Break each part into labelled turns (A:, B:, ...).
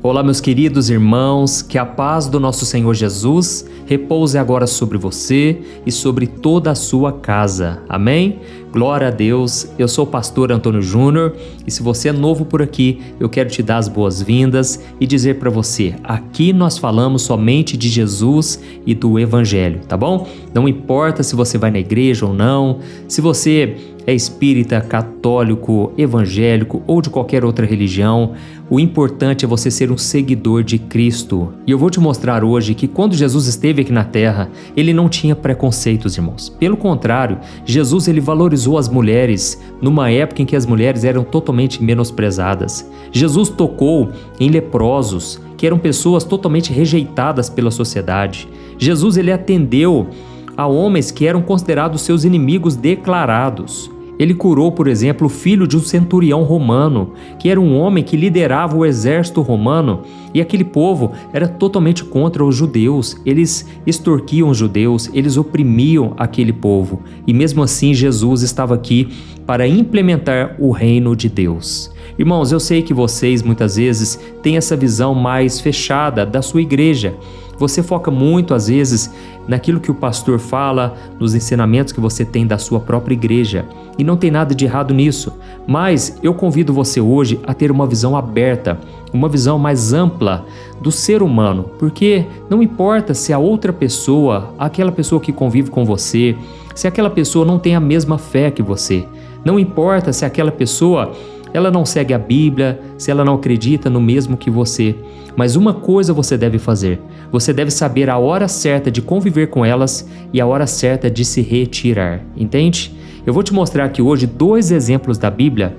A: Olá, meus queridos irmãos, que a paz do nosso Senhor Jesus repouse agora sobre você e sobre toda a sua casa. Amém? Glória a Deus, eu sou o pastor Antônio Júnior e se você é novo por aqui, eu quero te dar as boas-vindas e dizer para você, aqui nós falamos somente de Jesus e do Evangelho, tá bom? Não importa se você vai na igreja ou não, se você é espírita, católico, evangélico ou de qualquer outra religião, o importante é você ser um seguidor de Cristo. E eu vou te mostrar hoje que quando Jesus esteve aqui na terra, ele não tinha preconceitos, irmãos. Pelo contrário, Jesus ele valorizou as mulheres numa época em que as mulheres eram totalmente menosprezadas. Jesus tocou em leprosos, que eram pessoas totalmente rejeitadas pela sociedade. Jesus ele atendeu a homens que eram considerados seus inimigos declarados. Ele curou, por exemplo, o filho de um centurião romano, que era um homem que liderava o exército romano, e aquele povo era totalmente contra os judeus. Eles extorquiam os judeus, eles oprimiam aquele povo. E mesmo assim, Jesus estava aqui para implementar o reino de Deus. Irmãos, eu sei que vocês muitas vezes têm essa visão mais fechada da sua igreja. Você foca muito, às vezes, naquilo que o pastor fala, nos ensinamentos que você tem da sua própria igreja. E não tem nada de errado nisso. Mas eu convido você hoje a ter uma visão aberta, uma visão mais ampla do ser humano. Porque não importa se a outra pessoa, aquela pessoa que convive com você, se aquela pessoa não tem a mesma fé que você. Não importa se aquela pessoa ela não segue a Bíblia, se ela não acredita no mesmo que você. Mas uma coisa você deve fazer. Você deve saber a hora certa de conviver com elas e a hora certa de se retirar. Entende? Eu vou te mostrar aqui hoje 2 exemplos da Bíblia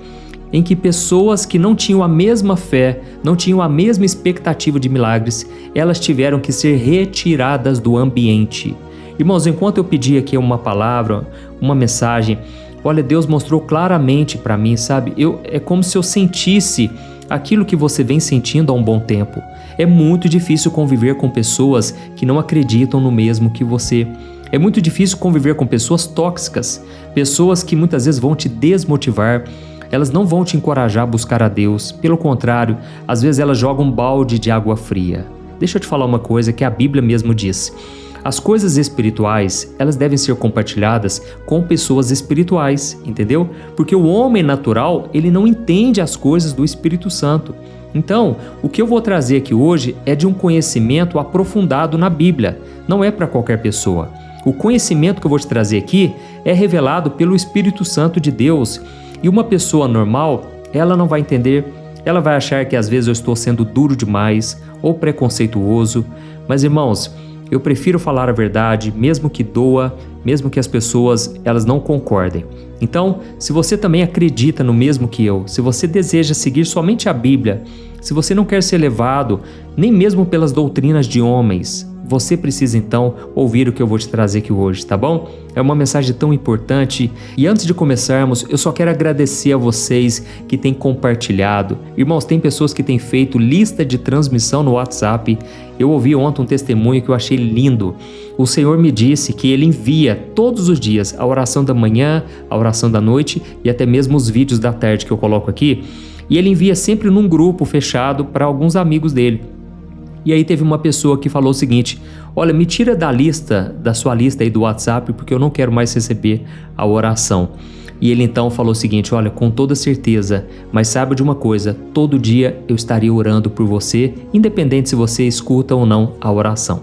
A: em que pessoas que não tinham a mesma fé, não tinham a mesma expectativa de milagres, elas tiveram que ser retiradas do ambiente. Irmãos, enquanto eu pedi aqui uma palavra, uma mensagem, olha, Deus mostrou claramente para mim, sabe? É como se eu sentisse aquilo que você vem sentindo há um bom tempo. É muito difícil conviver com pessoas que não acreditam no mesmo que você. É muito difícil conviver com pessoas tóxicas, pessoas que muitas vezes vão te desmotivar. Elas não vão te encorajar a buscar a Deus. Pelo contrário, às vezes elas jogam um balde de água fria. Deixa eu te falar uma coisa que a Bíblia mesmo diz. As coisas espirituais, elas devem ser compartilhadas com pessoas espirituais, entendeu? Porque o homem natural, ele não entende as coisas do Espírito Santo. Então, o que eu vou trazer aqui hoje é de um conhecimento aprofundado na Bíblia, não é para qualquer pessoa. O conhecimento que eu vou te trazer aqui é revelado pelo Espírito Santo de Deus e uma pessoa normal, ela não vai entender, ela vai achar que às vezes eu estou sendo duro demais ou preconceituoso, mas irmãos, eu prefiro falar a verdade, mesmo que doa, mesmo que as pessoas elas não concordem. Então, se você também acredita no mesmo que eu, se você deseja seguir somente a Bíblia, se você não quer ser levado nem mesmo pelas doutrinas de homens, você precisa então ouvir o que eu vou te trazer aqui hoje, tá bom? É uma mensagem tão importante e antes de começarmos, eu só quero agradecer a vocês que têm compartilhado. Irmãos, tem pessoas que têm feito lista de transmissão no WhatsApp. Eu ouvi ontem um testemunho que eu achei lindo. O Senhor me disse que Ele envia todos os dias a oração da manhã, a oração da noite e até mesmo os vídeos da tarde que eu coloco aqui. E Ele envia sempre num grupo fechado para alguns amigos dele. E aí teve uma pessoa que falou o seguinte, olha, me tira da sua lista aí do WhatsApp, porque eu não quero mais receber a oração. E ele então falou o seguinte, olha, com toda certeza, mas saiba de uma coisa, todo dia eu estaria orando por você, independente se você escuta ou não a oração.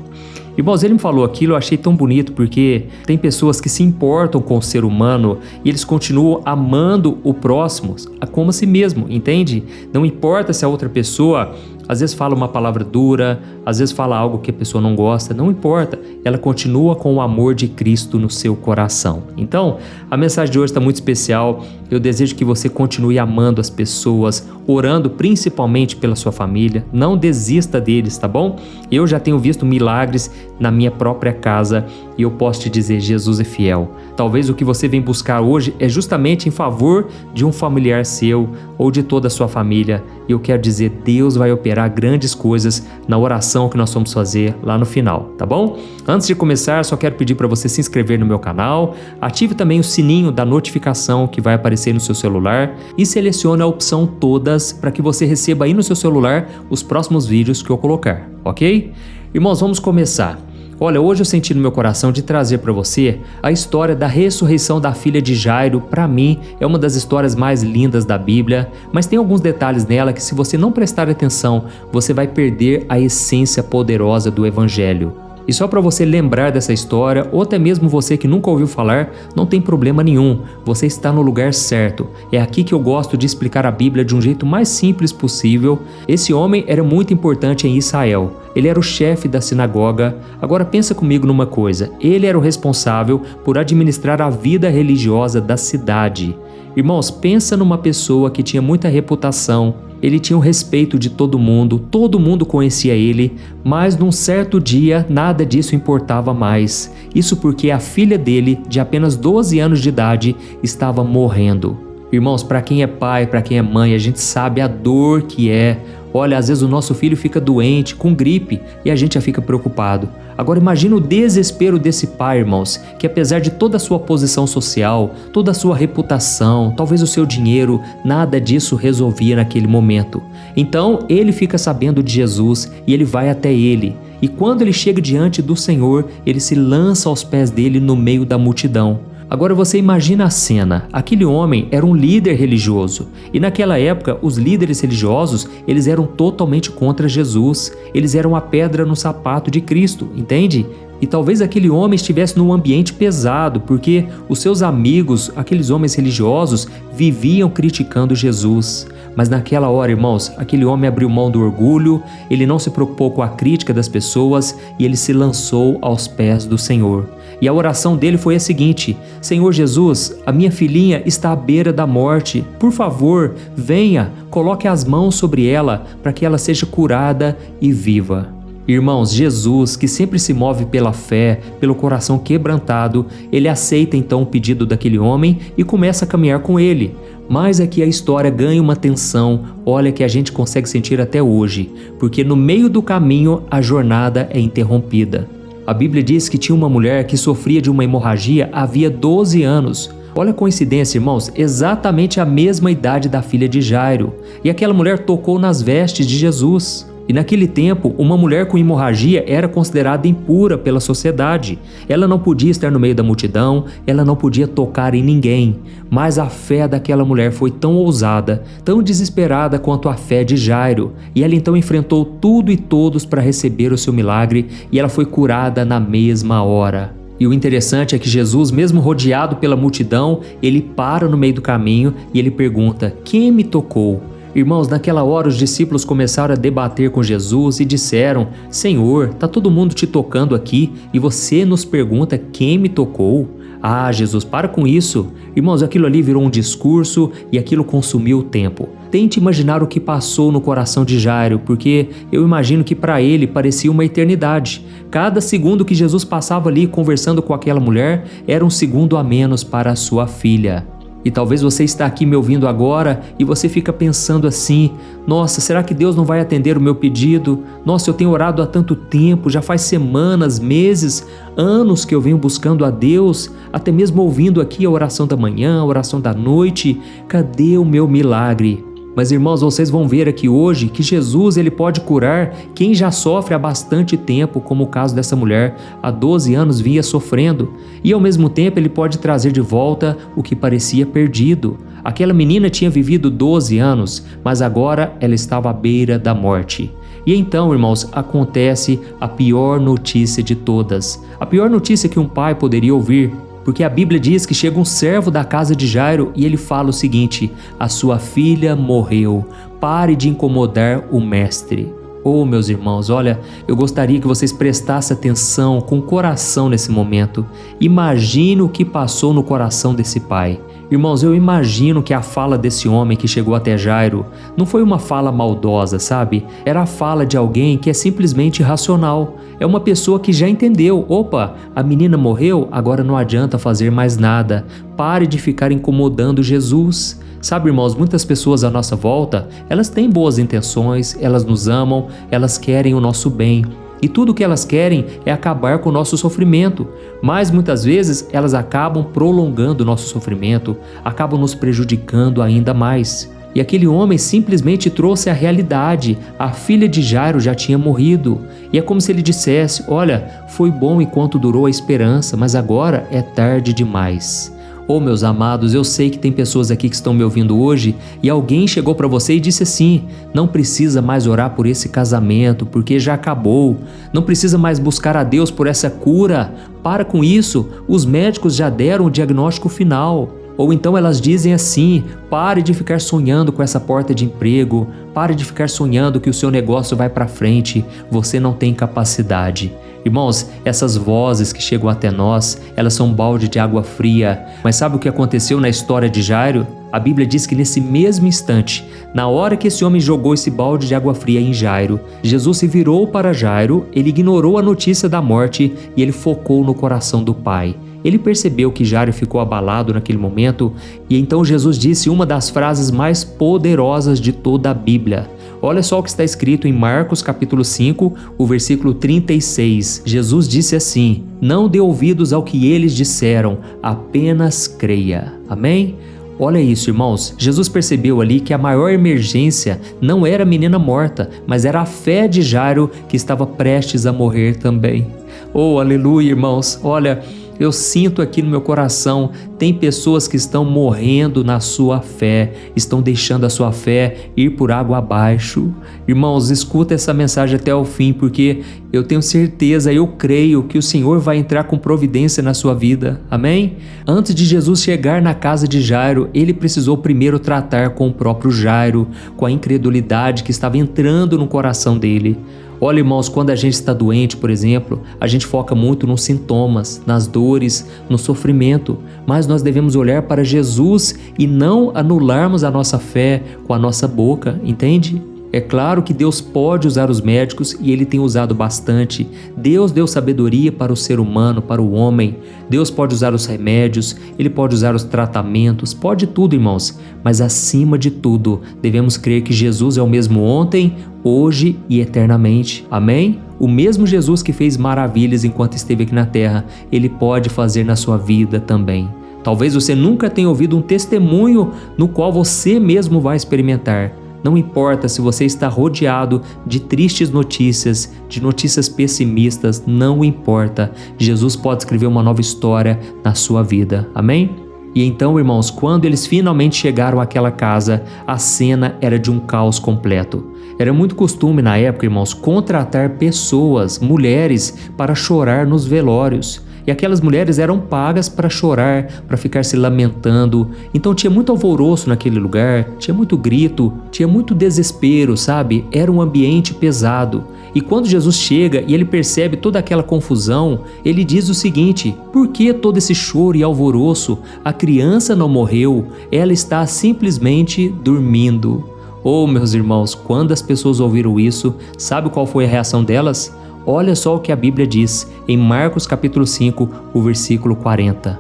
A: Irmãos, ele me falou aquilo, eu achei tão bonito, porque tem pessoas que se importam com o ser humano e eles continuam amando o próximo como a si mesmo, entende? Não importa se a outra pessoa às vezes fala uma palavra dura, às vezes fala algo que a pessoa não gosta, não importa, ela continua com o amor de Cristo no seu coração. Então, a mensagem de hoje está muito especial, eu desejo que você continue amando as pessoas, orando principalmente pela sua família, não desista deles, tá bom? Eu já tenho visto milagres na minha própria casa e eu posso te dizer, Jesus é fiel. Talvez o que você vem buscar hoje é justamente em favor de um familiar seu ou de toda a sua família. E eu quero dizer, Deus vai operar grandes coisas na oração que nós vamos fazer lá no final, tá bom? Antes de começar, só quero pedir para você se inscrever no meu canal, ative também o sininho da notificação que vai aparecer no seu celular e selecione a opção todas para que você receba aí no seu celular os próximos vídeos que eu colocar, ok? Irmãos, vamos começar. Olha, hoje eu senti no meu coração de trazer para você a história da ressurreição da filha de Jairo. Para mim, é uma das histórias mais lindas da Bíblia, mas tem alguns detalhes nela que, se você não prestar atenção, você vai perder a essência poderosa do Evangelho. E só para você lembrar dessa história, ou até mesmo você que nunca ouviu falar, não tem problema nenhum, você está no lugar certo. É aqui que eu gosto de explicar a Bíblia de um jeito mais simples possível. Esse homem era muito importante em Israel, ele era o chefe da sinagoga. Agora pensa comigo numa coisa, ele era o responsável por administrar a vida religiosa da cidade. Irmãos, pensa numa pessoa que tinha muita reputação, ele tinha o respeito de todo mundo conhecia ele, mas num certo dia nada disso importava mais. Isso porque a filha dele, de apenas 12 anos de idade, estava morrendo. Irmãos, para quem é pai, para quem é mãe, a gente sabe a dor que é. Olha, às vezes o nosso filho fica doente, com gripe, e a gente já fica preocupado. Agora imagina o desespero desse pai, irmãos, que apesar de toda a sua posição social, toda a sua reputação, talvez o seu dinheiro, nada disso resolvia naquele momento. Então ele fica sabendo de Jesus e ele vai até ele. E quando ele chega diante do Senhor, ele se lança aos pés dele no meio da multidão. Agora você imagina a cena, aquele homem era um líder religioso e naquela época os líderes religiosos eles eram totalmente contra Jesus, eles eram a pedra no sapato de Cristo, entende? E talvez aquele homem estivesse num ambiente pesado porque os seus amigos, aqueles homens religiosos, viviam criticando Jesus. Mas naquela hora, irmãos, aquele homem abriu mão do orgulho, ele não se preocupou com a crítica das pessoas e ele se lançou aos pés do Senhor. E a oração dele foi a seguinte: Senhor Jesus, a minha filhinha está à beira da morte. Por favor, venha, coloque as mãos sobre ela para que ela seja curada e viva. Irmãos, Jesus, que sempre se move pela fé, pelo coração quebrantado, ele aceita então o pedido daquele homem e começa a caminhar com ele. Mas aqui a história ganha uma tensão, olha, que a gente consegue sentir até hoje, porque no meio do caminho a jornada é interrompida. A Bíblia diz que tinha uma mulher que sofria de uma hemorragia havia 12 anos. Olha a coincidência, irmãos, exatamente a mesma idade da filha de Jairo. E aquela mulher tocou nas vestes de Jesus. E naquele tempo, uma mulher com hemorragia era considerada impura pela sociedade. Ela não podia estar no meio da multidão, ela não podia tocar em ninguém. Mas a fé daquela mulher foi tão ousada, tão desesperada quanto a fé de Jairo. E ela então enfrentou tudo e todos para receber o seu milagre e ela foi curada na mesma hora. E o interessante é que Jesus, mesmo rodeado pela multidão, ele para no meio do caminho e ele pergunta: quem me tocou? Irmãos, naquela hora os discípulos começaram a debater com Jesus e disseram: Senhor, está todo mundo te tocando aqui e você nos pergunta quem me tocou? Ah, Jesus, para com isso. Irmãos, aquilo ali virou um discurso e aquilo consumiu o tempo. Tente imaginar o que passou no coração de Jairo, porque eu imagino que para ele parecia uma eternidade. Cada segundo que Jesus passava ali conversando com aquela mulher era um segundo a menos para a sua filha. E talvez você está aqui me ouvindo agora e você fica pensando assim: nossa, será que Deus não vai atender o meu pedido? Nossa, eu tenho orado há tanto tempo, já faz semanas, meses, anos que eu venho buscando a Deus, até mesmo ouvindo aqui a oração da manhã, a oração da noite. Cadê o meu milagre? Mas irmãos, vocês vão ver aqui hoje que Jesus ele pode curar quem já sofre há bastante tempo, como o caso dessa mulher, há 12 anos vinha sofrendo, e ao mesmo tempo ele pode trazer de volta o que parecia perdido. Aquela menina tinha vivido 12 anos, mas agora ela estava à beira da morte. E então, irmãos, acontece a pior notícia de todas, a pior notícia que um pai poderia ouvir. Porque a Bíblia diz que chega um servo da casa de Jairo e ele fala o seguinte: a sua filha morreu, pare de incomodar o mestre. Oh, meus irmãos, olha, eu gostaria que vocês prestassem atenção com o coração nesse momento. Imagine o que passou no coração desse pai. Irmãos, eu imagino que a fala desse homem que chegou até Jairo não foi uma fala maldosa, sabe? Era a fala de alguém que é simplesmente racional. É uma pessoa que já entendeu: opa, a menina morreu, agora não adianta fazer mais nada. Pare de ficar incomodando Jesus. Sabe, irmãos, muitas pessoas à nossa volta, elas têm boas intenções, elas nos amam, elas querem o nosso bem. E tudo o que elas querem é acabar com o nosso sofrimento, mas muitas vezes elas acabam prolongando o nosso sofrimento, acabam nos prejudicando ainda mais. E aquele homem simplesmente trouxe a realidade. A filha de Jairo já tinha morrido. E é como se ele dissesse: olha, foi bom enquanto durou a esperança, mas agora é tarde demais. Oh, meus amados, eu sei que tem pessoas aqui que estão me ouvindo hoje e alguém chegou para você e disse assim: não precisa mais orar por esse casamento porque já acabou, não precisa mais buscar a Deus por essa cura, para com isso, os médicos já deram o diagnóstico final. Ou então elas dizem assim: pare de ficar sonhando com essa porta de emprego, pare de ficar sonhando que o seu negócio vai para frente, você não tem capacidade. Irmãos, essas vozes que chegam até nós, elas são um balde de água fria. Mas sabe o que aconteceu na história de Jairo? A Bíblia diz que nesse mesmo instante, na hora que esse homem jogou esse balde de água fria em Jairo, Jesus se virou para Jairo, ele ignorou a notícia da morte e ele focou no coração do Pai. Ele percebeu que Jairo ficou abalado naquele momento e então Jesus disse uma das frases mais poderosas de toda a Bíblia. Olha só o que está escrito em Marcos capítulo 5, o versículo 36. Jesus disse assim: não dê ouvidos ao que eles disseram, apenas creia. Amém? Olha isso, irmãos. Jesus percebeu ali que a maior emergência não era a menina morta, mas era a fé de Jairo que estava prestes a morrer também. Oh, aleluia, irmãos. Olha, eu sinto aqui no meu coração, tem pessoas que estão morrendo na sua fé, estão deixando a sua fé ir por água abaixo. Irmãos, escuta essa mensagem até o fim, porque eu tenho certeza, eu creio que o Senhor vai entrar com providência na sua vida. Amém? Antes de Jesus chegar na casa de Jairo, ele precisou primeiro tratar com o próprio Jairo, com a incredulidade que estava entrando no coração dele. Olha, irmãos, quando a gente está doente, por exemplo, a gente foca muito nos sintomas, nas dores, no sofrimento, mas nós devemos olhar para Jesus e não anularmos a nossa fé com a nossa boca, entende? É claro que Deus pode usar os médicos e Ele tem usado bastante. Deus deu sabedoria para o ser humano, para o homem. Deus pode usar os remédios, Ele pode usar os tratamentos, pode tudo, irmãos. Mas acima de tudo, devemos crer que Jesus é o mesmo ontem, hoje e eternamente. Amém? O mesmo Jesus que fez maravilhas enquanto esteve aqui na terra, Ele pode fazer na sua vida também. Talvez você nunca tenha ouvido um testemunho no qual você mesmo vai experimentar. Não importa se você está rodeado de tristes notícias, de notícias pessimistas, não importa. Jesus pode escrever uma nova história na sua vida. Amém? E então, irmãos, quando eles finalmente chegaram àquela casa, a cena era de um caos completo. Era muito costume na época, irmãos, contratar pessoas, mulheres, para chorar nos velórios. E aquelas mulheres eram pagas para chorar, para ficar se lamentando. Então tinha muito alvoroço naquele lugar, tinha muito grito, tinha muito desespero, sabe? Era um ambiente pesado. E quando Jesus chega e ele percebe toda aquela confusão, ele diz o seguinte: por que todo esse choro e alvoroço? A criança não morreu, ela está simplesmente dormindo. Oh, meus irmãos, quando as pessoas ouviram isso, sabe qual foi a reação delas? Olha só o que a Bíblia diz em Marcos capítulo 5, o versículo 40.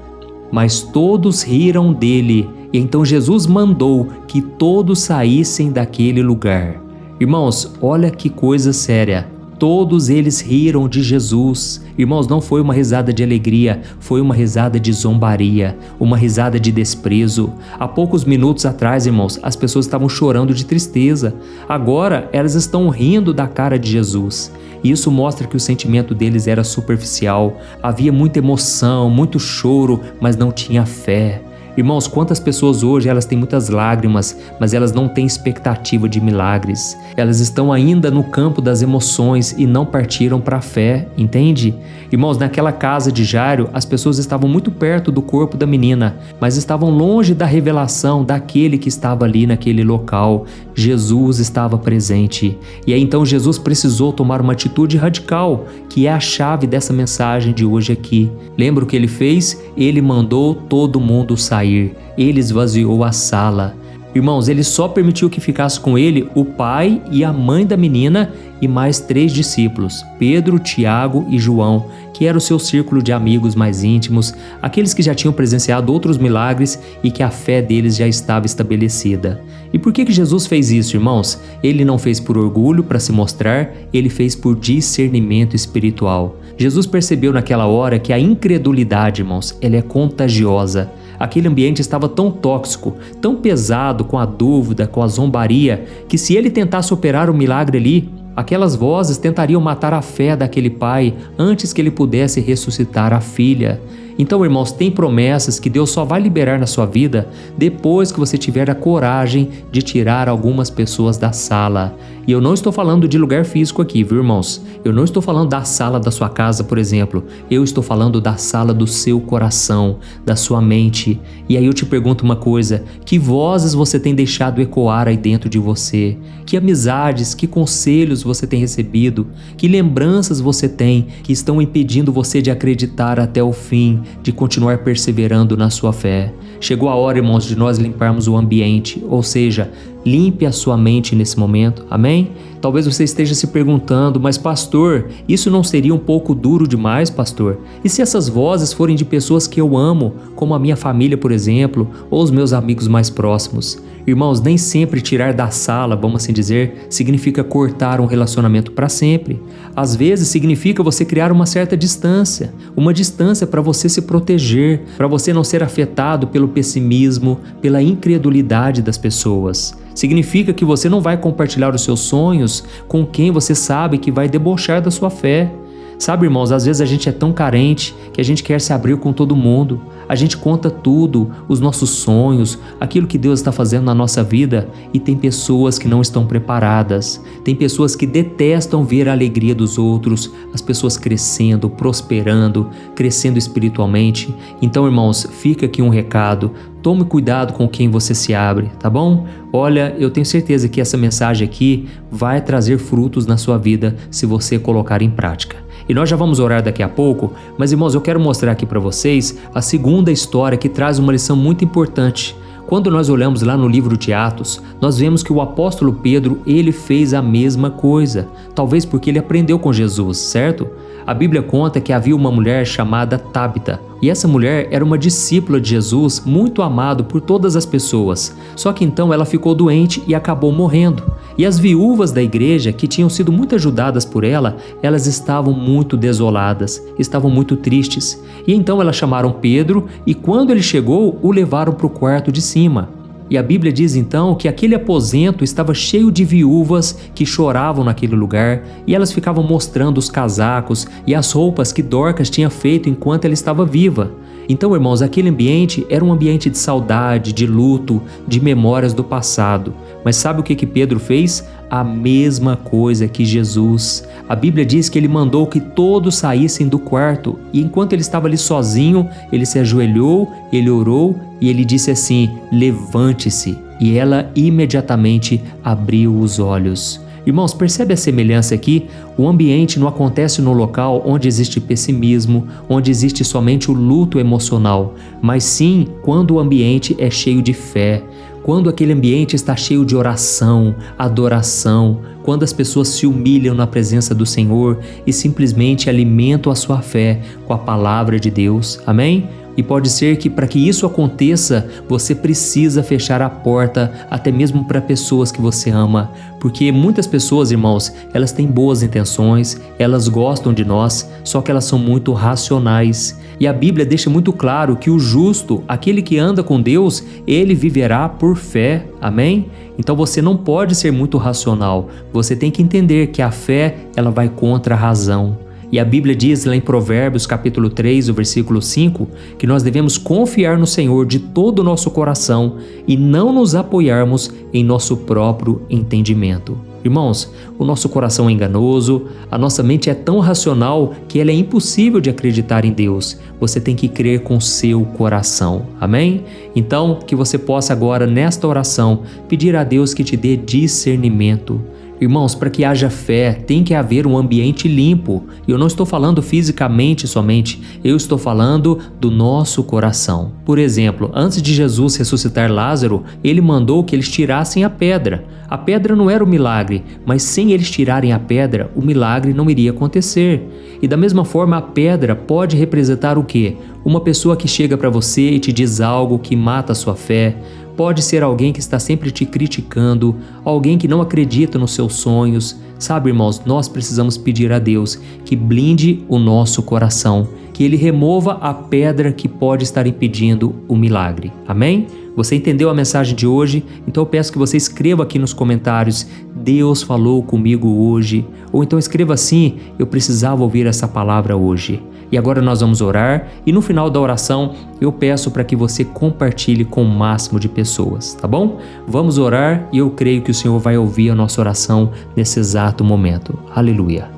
A: Mas todos riram dele, e então Jesus mandou que todos saíssem daquele lugar. Irmãos, olha que coisa séria. Todos eles riram de Jesus. Irmãos, não foi uma risada de alegria, foi uma risada de zombaria, uma risada de desprezo. Há poucos minutos atrás, irmãos, as pessoas estavam chorando de tristeza. Agora, elas estão rindo da cara de Jesus. Isso mostra que o sentimento deles era superficial. Havia muita emoção, muito choro, mas não tinha fé. Irmãos, quantas pessoas hoje elas têm muitas lágrimas, mas elas não têm expectativa de milagres. Elas estão ainda no campo das emoções e não partiram para a fé, entende? Irmãos, naquela casa de Jairo, as pessoas estavam muito perto do corpo da menina, mas estavam longe da revelação daquele que estava ali naquele local. Jesus estava presente. E aí então Jesus precisou tomar uma atitude radical, que é a chave dessa mensagem de hoje aqui. Lembra o que ele fez? Ele mandou todo mundo sair. Ele esvaziou a sala. Irmãos, ele só permitiu que ficasse com ele o pai e a mãe da menina e mais 3 discípulos, Pedro, Tiago e João, que era o seu círculo de amigos mais íntimos, aqueles que já tinham presenciado outros milagres e que a fé deles já estava estabelecida. E por que Jesus fez isso, irmãos? Ele não fez por orgulho para se mostrar, ele fez por discernimento espiritual. Jesus percebeu naquela hora que a incredulidade, irmãos, ela é contagiosa. Aquele ambiente estava tão tóxico, tão pesado com a dúvida, com a zombaria, que se ele tentasse operar o milagre ali, aquelas vozes tentariam matar a fé daquele pai antes que ele pudesse ressuscitar a filha. Então, irmãos, tem promessas que Deus só vai liberar na sua vida depois que você tiver a coragem de tirar algumas pessoas da sala. E eu não estou falando de lugar físico aqui, viu, irmãos? Eu não estou falando da sala da sua casa, por exemplo. Eu estou falando da sala do seu coração, da sua mente. E aí eu te pergunto uma coisa: que vozes você tem deixado ecoar aí dentro de você? Que amizades, que conselhos você tem recebido? Que lembranças você tem que estão impedindo você de acreditar até o fim, de continuar perseverando na sua fé? Chegou a hora, irmãos, de nós limparmos o ambiente, ou seja, limpe a sua mente nesse momento, amém? Talvez você esteja se perguntando, mas pastor, isso não seria um pouco duro demais, pastor? E se essas vozes forem de pessoas que eu amo, como a minha família, por exemplo, ou os meus amigos mais próximos? Irmãos, nem sempre tirar da sala, vamos assim dizer, significa cortar um relacionamento para sempre. Às vezes significa você criar uma certa distância, uma distância para você se proteger, para você não ser afetado pelo pessimismo, pela incredulidade das pessoas. Significa que você não vai compartilhar os seus sonhos com quem você sabe que vai debochar da sua fé. Sabe, irmãos, às vezes a gente é tão carente que a gente quer se abrir com todo mundo. A gente conta tudo, os nossos sonhos, aquilo que Deus está fazendo na nossa vida, e tem pessoas que não estão preparadas. Tem pessoas que detestam ver a alegria dos outros, as pessoas crescendo, prosperando, crescendo espiritualmente. Então, irmãos, fica aqui um recado. Tome cuidado com quem você se abre, tá bom? Olha, eu tenho certeza que essa mensagem aqui vai trazer frutos na sua vida se você colocar em prática. E nós já vamos orar daqui a pouco, mas, irmãos, eu quero mostrar aqui para vocês a segunda história que traz uma lição muito importante. Quando nós olhamos lá no livro de Atos, nós vemos que o apóstolo Pedro, ele fez a mesma coisa, talvez porque ele aprendeu com Jesus, certo? A Bíblia conta que havia uma mulher chamada Tábita, e essa mulher era uma discípula de Jesus, muito amado por todas as pessoas. Só que então ela ficou doente e acabou morrendo. E as viúvas da igreja, que tinham sido muito ajudadas por ela, elas estavam muito desoladas, estavam muito tristes. E então elas chamaram Pedro e, quando ele chegou, o levaram para o quarto de cima. E a Bíblia diz então que aquele aposento estava cheio de viúvas que choravam naquele lugar, e elas ficavam mostrando os casacos e as roupas que Dorcas tinha feito enquanto ela estava viva. Então, irmãos, aquele ambiente era um ambiente de saudade, de luto, de memórias do passado. Mas sabe o que Pedro fez? A mesma coisa que Jesus. A Bíblia diz que ele mandou que todos saíssem do quarto, e enquanto ele estava ali sozinho, ele se ajoelhou, ele orou e ele disse assim: levante-se. E ela imediatamente abriu os olhos. Irmãos, percebe a semelhança aqui? O ambiente não acontece no local onde existe pessimismo, onde existe somente o luto emocional, mas sim quando o ambiente é cheio de fé, quando aquele ambiente está cheio de oração, adoração, quando as pessoas se humilham na presença do Senhor e simplesmente alimentam a sua fé com a palavra de Deus. Amém? E pode ser que, para que isso aconteça, você precisa fechar a porta até mesmo para pessoas que você ama, porque muitas pessoas, irmãos, elas têm boas intenções, elas gostam de nós, só que elas são muito racionais. E a Bíblia deixa muito claro que o justo, aquele que anda com Deus, ele viverá por fé. Amém? Então você não pode ser muito racional, você tem que entender que a fé, ela vai contra a razão. E a Bíblia diz lá em Provérbios capítulo 3, o versículo 5, que nós devemos confiar no Senhor de todo o nosso coração e não nos apoiarmos em nosso próprio entendimento. Irmãos, o nosso coração é enganoso, a nossa mente é tão racional que ela é impossível de acreditar em Deus. Você tem que crer com seu coração. Amém? Então, que você possa agora, nesta oração, pedir a Deus que te dê discernimento. Irmãos, para que haja fé, tem que haver um ambiente limpo. E eu não estou falando fisicamente somente, eu estou falando do nosso coração. Por exemplo, antes de Jesus ressuscitar Lázaro, ele mandou que eles tirassem a pedra. A pedra não era o milagre, mas sem eles tirarem a pedra, o milagre não iria acontecer. E da mesma forma, a pedra pode representar o quê? Uma pessoa que chega para você e te diz algo que mata a sua fé. Pode ser alguém que está sempre te criticando, alguém que não acredita nos seus sonhos. Sabe, irmãos, nós precisamos pedir a Deus que blinde o nosso coração, que Ele remova a pedra que pode estar impedindo o milagre. Amém? Você entendeu a mensagem de hoje? Então eu peço que você escreva aqui nos comentários: Deus falou comigo hoje. Ou então escreva assim: eu precisava ouvir essa palavra hoje. E agora nós vamos orar e no final da oração eu peço para que você compartilhe com o máximo de pessoas, tá bom? Vamos orar e eu creio que o Senhor vai ouvir a nossa oração nesse exato momento. Aleluia.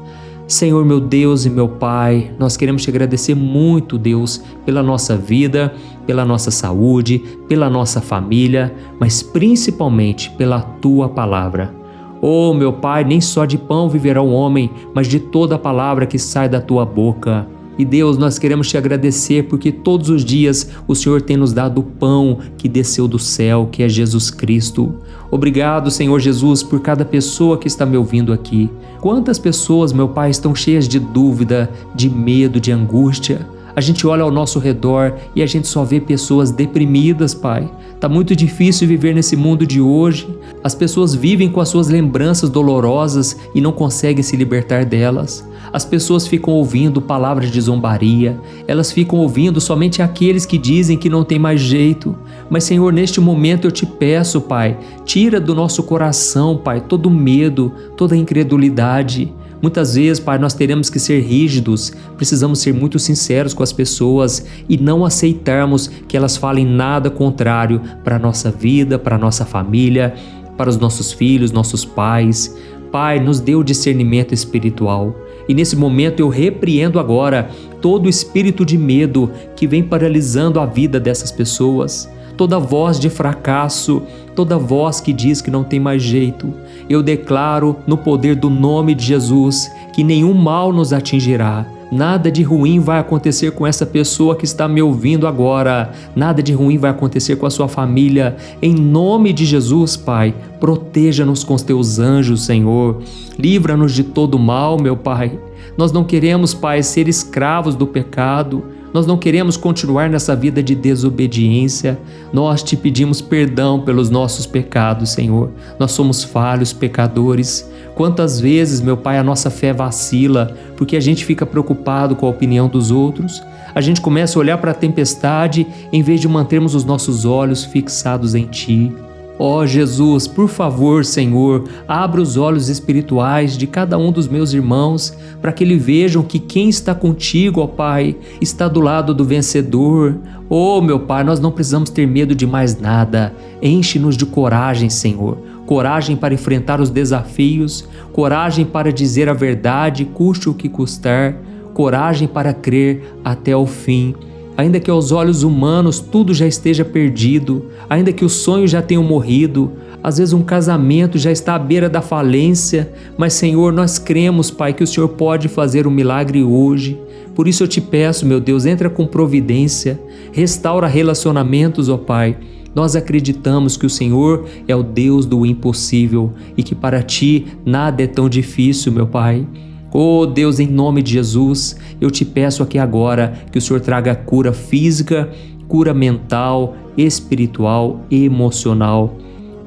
A: Senhor, meu Deus e meu Pai, nós queremos te agradecer muito, Deus, pela nossa vida, pela nossa saúde, pela nossa família, mas principalmente pela Tua palavra. Oh, meu Pai, nem só de pão viverá o homem, mas de toda a palavra que sai da Tua boca. E Deus, nós queremos te agradecer porque todos os dias o Senhor tem nos dado o pão que desceu do céu, que é Jesus Cristo. Obrigado, Senhor Jesus, por cada pessoa que está me ouvindo aqui. Quantas pessoas, meu Pai, estão cheias de dúvida, de medo, de angústia. A gente olha ao nosso redor e a gente só vê pessoas deprimidas, Pai. Tá muito difícil viver nesse mundo de hoje. As pessoas vivem com as suas lembranças dolorosas e não conseguem se libertar delas. As pessoas ficam ouvindo palavras de zombaria. Elas ficam ouvindo somente aqueles que dizem que não tem mais jeito. Mas, Senhor, neste momento eu te peço, Pai, tira do nosso coração, Pai, todo medo, toda incredulidade. Muitas vezes, Pai, nós teremos que ser rígidos, precisamos ser muito sinceros com as pessoas e não aceitarmos que elas falem nada contrário para a nossa vida, para a nossa família, para os nossos filhos, nossos pais. Pai, nos dê o discernimento espiritual. E nesse momento eu repreendo agora todo o espírito de medo que vem paralisando a vida dessas pessoas. Toda voz de fracasso, toda voz que diz que não tem mais jeito. Eu declaro no poder do nome de Jesus que nenhum mal nos atingirá. Nada de ruim vai acontecer com essa pessoa que está me ouvindo agora. Nada de ruim vai acontecer com a sua família. Em nome de Jesus, Pai, proteja-nos com os teus anjos, Senhor. Livra-nos de todo mal, meu Pai. Nós não queremos, Pai, ser escravos do pecado. Nós não queremos continuar nessa vida de desobediência. Nós te pedimos perdão pelos nossos pecados, Senhor. Nós somos falhos, pecadores. Quantas vezes, meu Pai, a nossa fé vacila porque a gente fica preocupado com a opinião dos outros. A gente começa a olhar para a tempestade em vez de mantermos os nossos olhos fixados em Ti. Ó Jesus, por favor, Senhor, abra os olhos espirituais de cada um dos meus irmãos, para que eles vejam que quem está contigo, ó Pai, está do lado do vencedor. Ó meu Pai, nós não precisamos ter medo de mais nada. Enche-nos de coragem, Senhor. Coragem para enfrentar os desafios, coragem para dizer a verdade, custe o que custar, coragem para crer até o fim. Ainda que aos olhos humanos tudo já esteja perdido, ainda que os sonhos já tenham morrido, às vezes um casamento já está à beira da falência, mas Senhor, nós cremos, Pai, que o Senhor pode fazer um milagre hoje. Por isso eu te peço, meu Deus, entra com providência, restaura relacionamentos, ó Pai. Nós acreditamos que o Senhor é o Deus do impossível e que para Ti nada é tão difícil, meu Pai. Oh Deus, em nome de Jesus, eu te peço aqui agora que o Senhor traga cura física, cura mental, espiritual e emocional.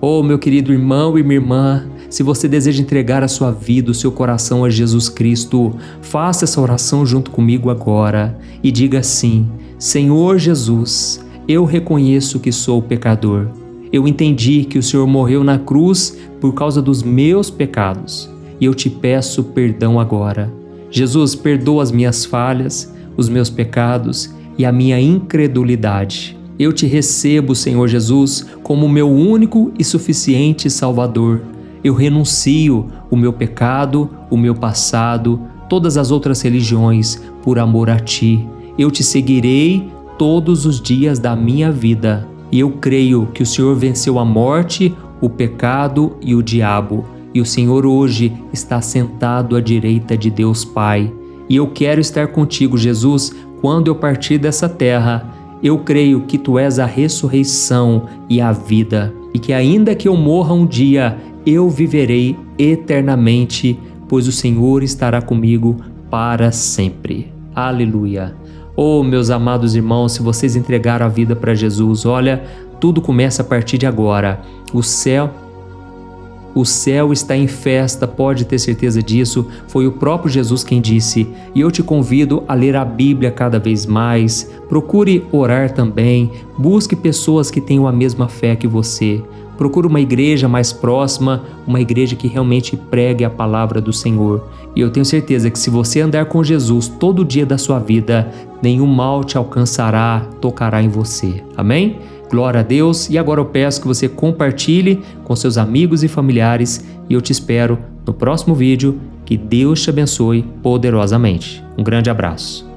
A: Oh meu querido irmão e minha irmã, se você deseja entregar a sua vida, o seu coração a Jesus Cristo, faça essa oração junto comigo agora e diga assim: Senhor Jesus, eu reconheço que sou pecador. Eu entendi que o Senhor morreu na cruz por causa dos meus pecados. E eu te peço perdão agora. Jesus, perdoa as minhas falhas, os meus pecados e a minha incredulidade. Eu te recebo, Senhor Jesus, como meu único e suficiente Salvador. Eu renuncio o meu pecado, o meu passado, todas as outras religiões, por amor a Ti. Eu te seguirei todos os dias da minha vida. E eu creio que o Senhor venceu a morte, o pecado e o diabo. e o Senhor hoje está sentado à direita de Deus Pai. E eu quero estar contigo, Jesus, quando eu partir dessa terra. Eu creio que Tu és a ressurreição e a vida, e que ainda que eu morra um dia, eu viverei eternamente, pois o Senhor estará comigo para sempre. Aleluia! Oh, meus amados irmãos, se vocês entregaram a vida para Jesus, olha, tudo começa a partir de agora. O céu está em festa, pode ter certeza disso. Foi o próprio Jesus quem disse. E eu te convido a ler a Bíblia cada vez mais. Procure orar também. Busque pessoas que tenham a mesma fé que você. Procure uma igreja mais próxima, uma igreja que realmente pregue a palavra do Senhor. E eu tenho certeza que se você andar com Jesus todo dia da sua vida, nenhum mal te alcançará, tocará em você. Amém? Glória a Deus. E agora eu peço que você compartilhe com seus amigos e familiares. E eu te espero no próximo vídeo. Que Deus te abençoe poderosamente. Um grande abraço.